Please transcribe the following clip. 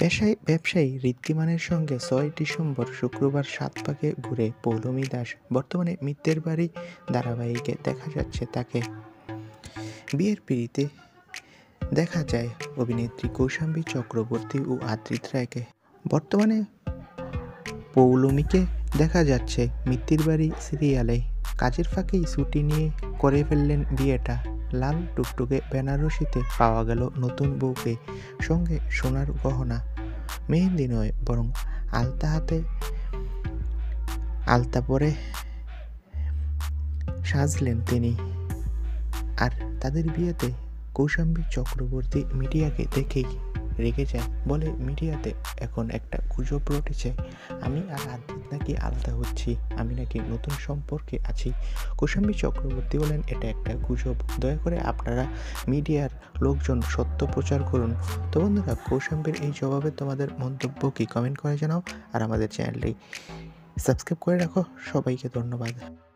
পেশায় ব্যবসায়ী ঋদ্ধিমানের সঙ্গে ৬ ডিসেম্বর শুক্রবার সাতপাকে ঘুরে পৌলমী দাস। বর্তমানে মিত্রের বাড়ি ধারাবাহিকে দেখা যাচ্ছে তাকে। বিয়ের পিঁড়িতে দেখা যায় অভিনেত্রী কৌশাম্বী চক্রবর্তী ও আদ্রিত রায়কে। বর্তমানে পৌলমীকে দেখা যাচ্ছে মিত্রের বাড়ি সিরিয়ালে। কাজের ফাঁকেই ছুটি নিয়ে করে ফেললেন বিয়েটা। লাল টুকটুকে বেনারসিতে পাওয়া গেল নতুন বউকে, সঙ্গে সোনার গহনা। মেহেন্দি নয়, বরং আলতা হাতে আলতা পরে সাজলেন তিনি। আর তাদের বিয়েতে কৌশাম্বী চক্রবর্তী মিডিয়াকে দেখেই রেগে যায়। বলে, মিডিয়াতে এখন একটা গুজব রটেছে, আমি আর আদ্রিত নাকি আলাদা হচ্ছি, আমি নাকি নতুন সম্পর্কে আছি। কৌশাম্বী চক্রবর্তী বলেন, এটা একটা গুজব, দয়া করে আপনারা মিডিয়ার লোকজন সত্য প্রচার করুন। তো বন্ধুরা, কৌশাম্বীর এই জবাবে তোমাদের মন্তব্য কি কমেন্ট করে জানাও। আর আমাদের চ্যানেলটি সাবস্ক্রাইব করে রাখো। সবাইকে ধন্যবাদ।